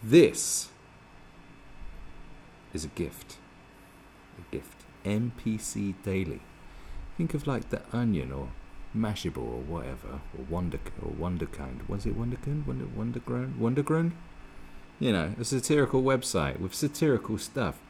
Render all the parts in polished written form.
This is a gift. A gift. NPC Daily. Think of like The Onion or Mashable or whatever, or Wonderkind. Was it Wonderkind? Wondergrown? You know, a satirical website with satirical stuff.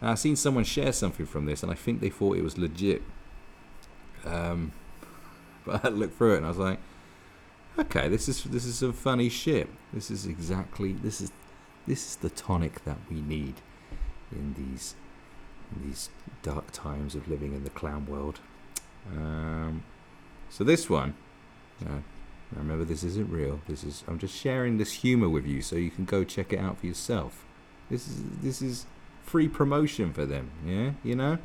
And I've seen someone share something from this, and I think they thought it was legit. But I looked through it, and I was like, okay, this is some funny shit. This is the tonic that we need in these dark times of living in the clown world. So this one, remember, this isn't real. I'm just sharing this humor with you so you can go check it out for yourself. This is free promotion for them. Yeah, you know.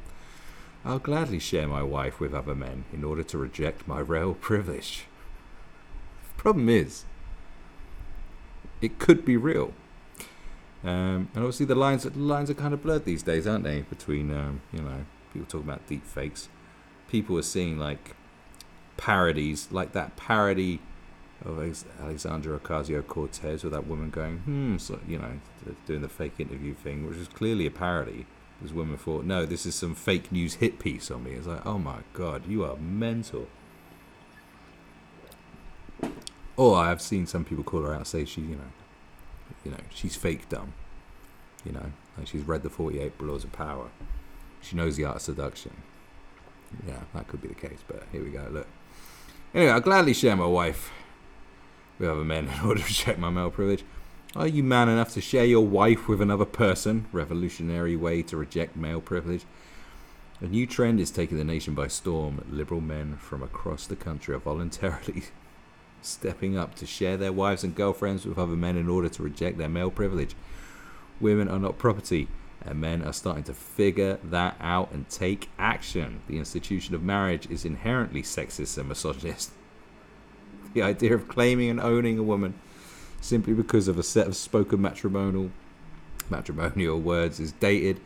I'll gladly share my wife with other men in order to reject my royal privilege. Problem is, it could be real. And obviously the lines are kind of blurred these days, aren't they? Between people talking about deep fakes. People are seeing like parodies, like that parody of Alexandra Ocasio-Cortez with that woman going, so, doing the fake interview thing, which is clearly a parody. This woman thought, no, this is some fake news hit piece on me. It's like, oh my God, you are mental. Or I've seen some people call her out and say she, she's fake dumb. Like she's read the 48 Laws of Power. She knows the art of seduction. Yeah, that could be the case, but here we go, look. Anyway, I'll gladly share my wife with other men in order to reject my male privilege. Are you man enough to share your wife with another person? Revolutionary way to reject male privilege. A new trend is taking the nation by storm. Liberal men from across the country are voluntarily stepping up to share their wives and girlfriends with other men in order to reject their male privilege. Women are not property, and men are starting to figure that out and take action. The institution of marriage is inherently sexist and misogynist. The idea of claiming and owning a woman simply because of a set of spoken matrimonial words is dated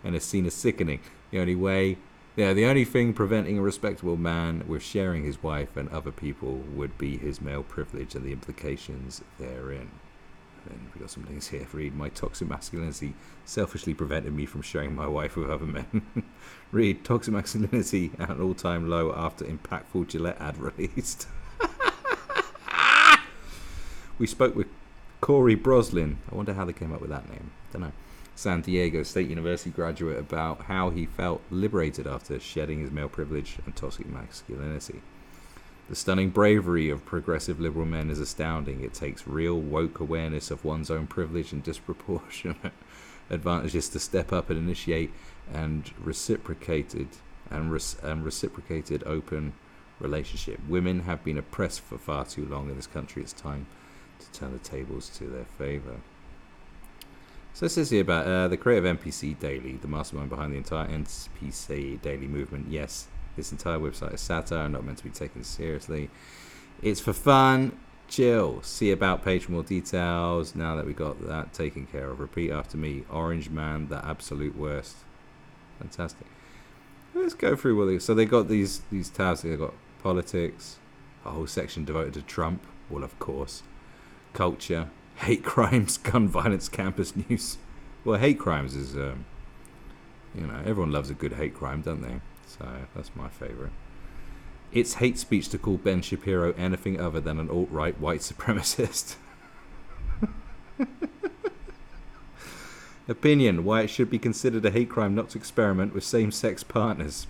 and is seen as sickening. The only thing preventing a respectable man with sharing his wife and other people would be his male privilege and the implications therein. And we got some things here. Read, my toxic masculinity selfishly prevented me from sharing my wife with other men. Read, toxic masculinity at an all-time low after impactful Gillette ad released. We spoke with Corey Broslin. I wonder how they came up with that name. Don't know. San Diego State University graduate, about how he felt liberated after shedding his male privilege and toxic masculinity. The stunning bravery of progressive liberal men is astounding. It takes real woke awareness of one's own privilege and disproportionate advantages to step up and initiate and reciprocated open relationship. Women have been oppressed for far too long in this country. It's time to turn the tables to their favor. So it says here about the creator of NPC Daily, the mastermind behind the entire NPC Daily movement. Yes, this entire website is satire, not meant to be taken seriously. It's for fun. Chill. See about page for more details. Now that we got that taken care of, repeat after me. Orange man, the absolute worst. Fantastic. Let's go through what they. So they got these tabs. They got politics, a whole section devoted to Trump. Well, of course. Culture, hate crimes, gun violence, campus news. Well, hate crimes is, everyone loves a good hate crime, don't they? So that's my favourite. It's hate speech to call Ben Shapiro anything other than an alt-right white supremacist. Opinion, why it should be considered a hate crime not to experiment with same-sex partners.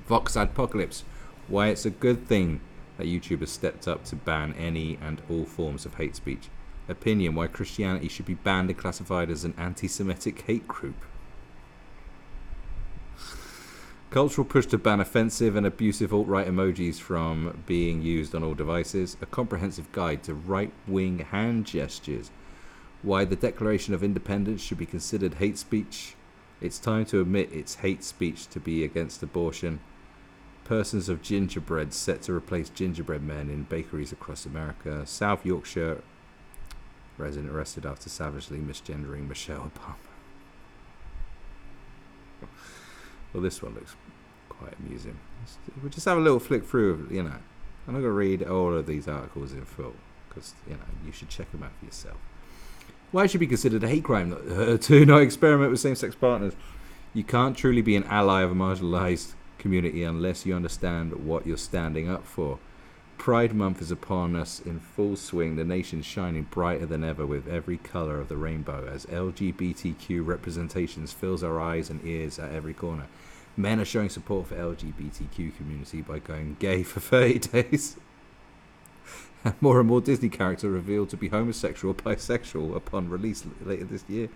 Vox Apocalypse, why it's a good thing that YouTube has stepped up to ban any and all forms of hate speech. Opinion, why Christianity should be banned and classified as an anti-Semitic hate group. Cultural push to ban offensive and abusive alt-right emojis from being used on all devices. A comprehensive guide to right-wing hand gestures. Why the Declaration of Independence should be considered hate speech. It's time to admit it's hate speech to be against abortion. Persons of gingerbread set to replace gingerbread men in bakeries across America. South Yorkshire resident arrested after savagely misgendering Michelle Obama. Well, this one looks quite amusing. We'll just have a little flick through, I'm not going to read all of these articles in full because, you should check them out for yourself. Why it should be considered a hate crime to not experiment with same-sex partners. You can't truly be an ally of a marginalized community unless you understand what you're standing up for. Pride Month is upon us in full swing, the nation's shining brighter than ever with every colour of the rainbow as LGBTQ representations fills our eyes and ears at every corner. Men are showing support for LGBTQ community by going gay for 30 days. And more Disney characters revealed to be homosexual or bisexual upon release later this year.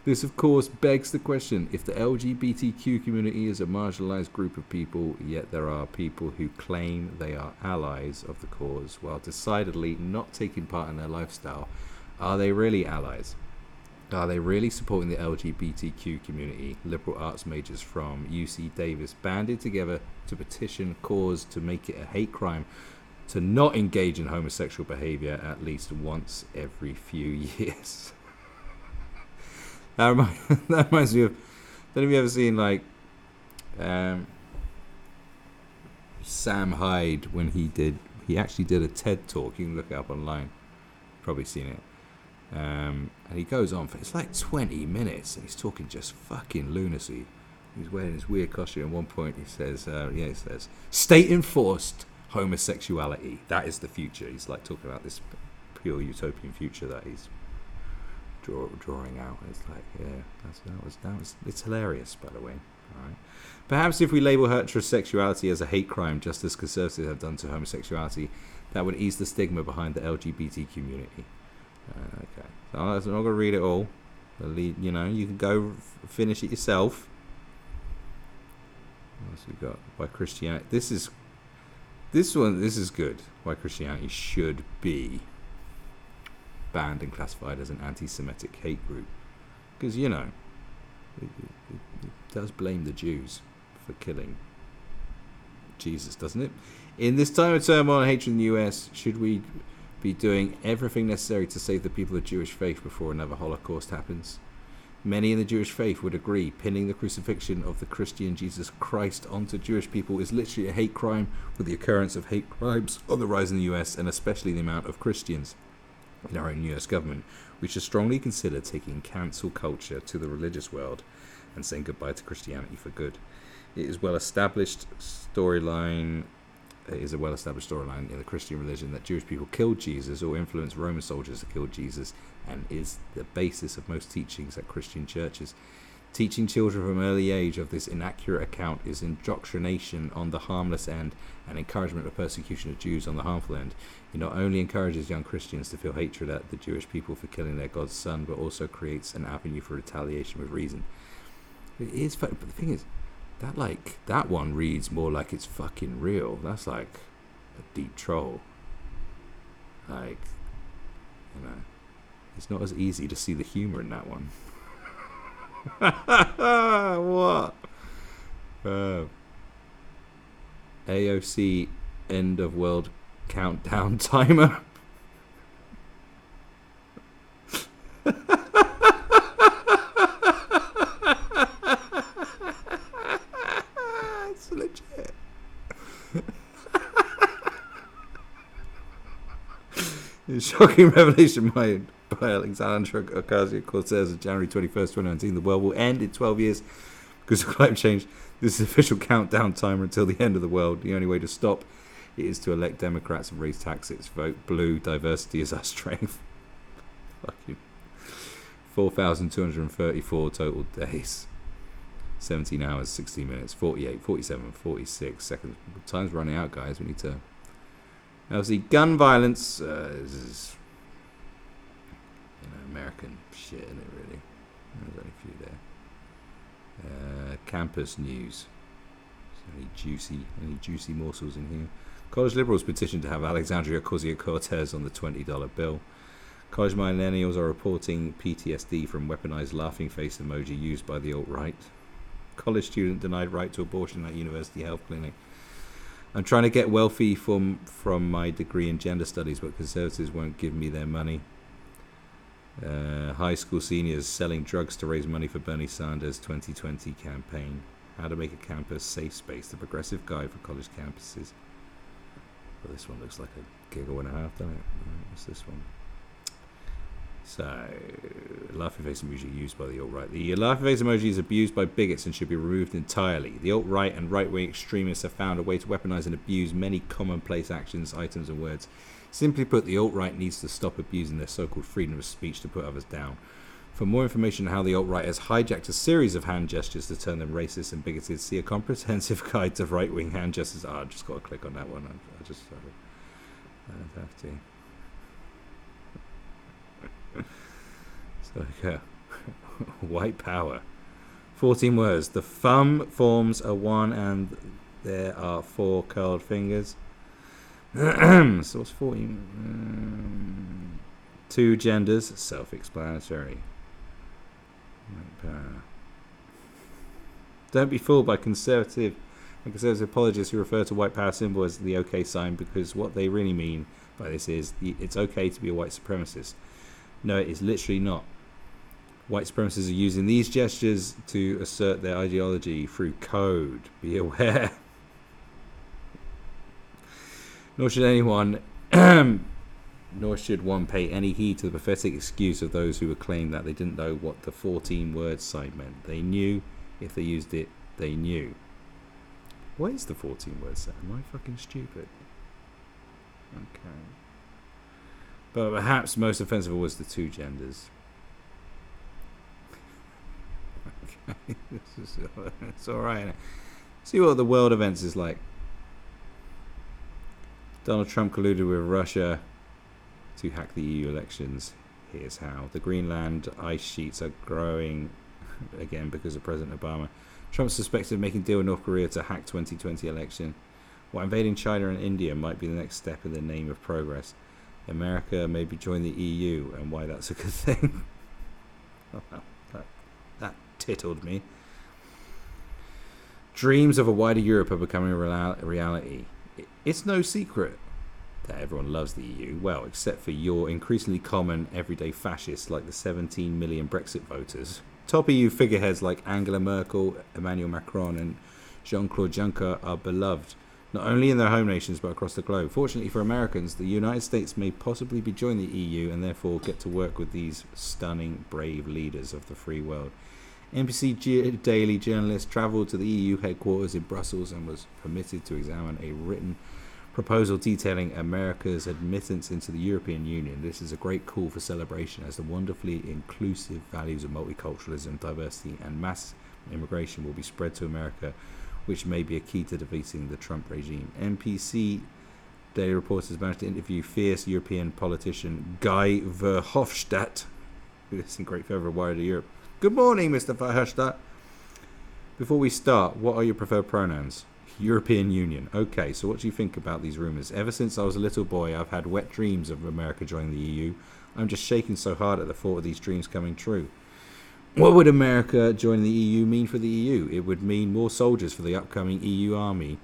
This, of course, begs the question, if the LGBTQ community is a marginalized group of people, yet there are people who claim they are allies of the cause while decidedly not taking part in their lifestyle, are they really allies? Are they really supporting the LGBTQ community? Liberal arts majors from UC Davis banded together to petition cause to make it a hate crime to not engage in homosexual behavior at least once every few years. That reminds me of, don't have you ever seen like Sam Hyde when he actually did a TED talk. You can look it up online, probably seen it. And he goes on for, it's like 20 minutes and he's talking just fucking lunacy. He's wearing his weird costume. At one point he says, he says, state enforced homosexuality, that is the future. He's like talking about this pure utopian future that he's drawing out. It's like, yeah, it's hilarious, by the way. All right. Perhaps if we label heterosexuality as a hate crime, just as conservatives have done to homosexuality, that would ease the stigma behind the LGBT community. Okay, so I'm not going to read it all. You can go finish it yourself. What else we got? Why Christianity? This is good. Why Christianity should be banned and classified as an anti-Semitic hate group, because it does blame the Jews for killing Jesus, doesn't it? In this time of turmoil and hatred in the US, should we be doing everything necessary to save the people of Jewish faith before another Holocaust happens? Many in the Jewish faith would agree pinning the crucifixion of the Christian Jesus Christ onto Jewish people is literally a hate crime, with the occurrence of hate crimes on the rise in the US, and especially the amount of Christians in our own US government. We should strongly consider taking cancel culture to the religious world and saying goodbye to Christianity for good. It is a well-established storyline in the Christian religion that Jewish people killed Jesus or influenced Roman soldiers to kill Jesus, and is the basis of most teachings at Christian churches. Teaching children from an early age of this inaccurate account is indoctrination on the harmless end and encouragement of persecution of Jews on the harmful end. It not only encourages young Christians to feel hatred at the Jewish people for killing their God's son, but also creates an avenue for retaliation with reason. It is, but the thing is, that one reads more like it's fucking real. That's like a deep troll. It's not as easy to see the humor in that one. What? AOC end of world countdown timer. It's legit. Shocking revelation by Alexandra Ocasio-Cortez on January 21st, 2019. The world will end in 12 years because of climate change. This is the official countdown timer until the end of the world. The only way to stop it is to elect Democrats and raise taxes. Vote blue. Diversity is our strength. Fucking 4,234 total days. 17 hours, 16 minutes, 48, 47, 46 seconds. Time's running out, guys. We need to... Obviously, gun violence is... American shit, isn't it, really? There's only a few there. Campus news. Any juicy morsels in here? College liberals petitioned to have Alexandria Ocasio-Cortez on the $20 bill. College millennials are reporting PTSD from weaponized laughing face emoji used by the alt-right. College student denied right to abortion at university health clinic. I'm trying to get wealthy from my degree in gender studies, but conservatives won't give me their money. High school seniors selling drugs to raise money for Bernie Sanders' 2020 campaign. How to make a campus safe space. The progressive guide for college campuses. Well, this one looks like a giggle and a half, doesn't it? What's this one? So, laughing face emoji used by the alt-right. The laughing face emoji is abused by bigots and should be removed entirely. The alt-right and right-wing extremists have found a way to weaponize and abuse many commonplace actions, items, and words. Simply put, the alt-right needs to stop abusing their so-called freedom of speech to put others down. For more information on how the alt-right has hijacked a series of hand gestures to turn them racist and bigoted, see a comprehensive guide to right-wing hand gestures. I just got to click on that one. I just have to. So, yeah. White power. 14 words. The thumb forms a 1 and there are 4 curled fingers. So what's 14? 2 genders. Self-explanatory. White power. Don't be fooled by conservative apologists who refer to white power symbol as the OK sign, because what they really mean by this is it's okay to be a white supremacist. No, it is literally not. White supremacists are using these gestures to assert their ideology through code. Be aware. Nor should one pay any heed to the pathetic excuse of those who would claim that they didn't know what the 14-word sign meant. They knew. If they used it, they knew. What is the 14-word sign? Am I fucking stupid? Okay. But perhaps most offensive was the 2 genders. Okay. It's alright. See what the world events is like. Donald Trump colluded with Russia to hack the EU elections. Here's how. The Greenland ice sheets are growing again because of President Obama. Trump suspected of making a deal with North Korea to hack 2020 election. While invading China and India might be the next step in the name of progress, America maybe join the EU, and why that's a good thing. that tittled me. Dreams of a wider Europe are becoming a reality. It's no secret that everyone loves the EU, well, except for your increasingly common everyday fascists like the 17 million Brexit voters. Top EU figureheads like Angela Merkel, Emmanuel Macron, and Jean-Claude Juncker are beloved, not only in their home nations but across the globe. Fortunately for Americans, the United States may possibly be joining the EU and therefore get to work with these stunning, brave leaders of the free world. NPC Daily journalist travelled to the EU headquarters in Brussels and was permitted to examine a written proposal detailing America's admittance into the European Union. This is a great call for celebration, as the wonderfully inclusive values of multiculturalism, diversity, and mass immigration will be spread to America, which may be a key to defeating the Trump regime. NPC Daily reporters managed to interview fierce European politician Guy Verhofstadt, who is in great favour of wider Europe. Good morning, Mr. Verhofstadt. Before we start, what are your preferred pronouns? European Union. Okay, so what do you think about these rumours? Ever since I was a little boy, I've had wet dreams of America joining the EU. I'm just shaking so hard at the thought of these dreams coming true. What would America joining the EU mean for the EU? It would mean more soldiers for the upcoming EU army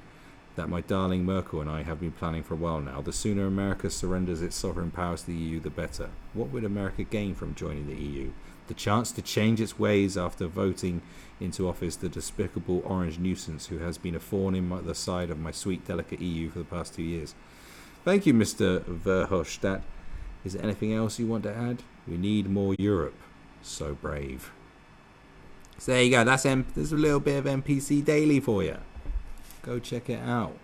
that my darling Merkel and I have been planning for a while now. The sooner America surrenders its sovereign powers to the EU, the better. What would America gain from joining the EU? The chance to change its ways after voting into office the despicable orange nuisance who has been a thorn in the side of my sweet, delicate EU for the past 2 years. Thank you, Mr. Verhofstadt. Is there anything else you want to add? We need more Europe. So brave. So there you go. There's a little bit of NPC Daily for you. Go check it out.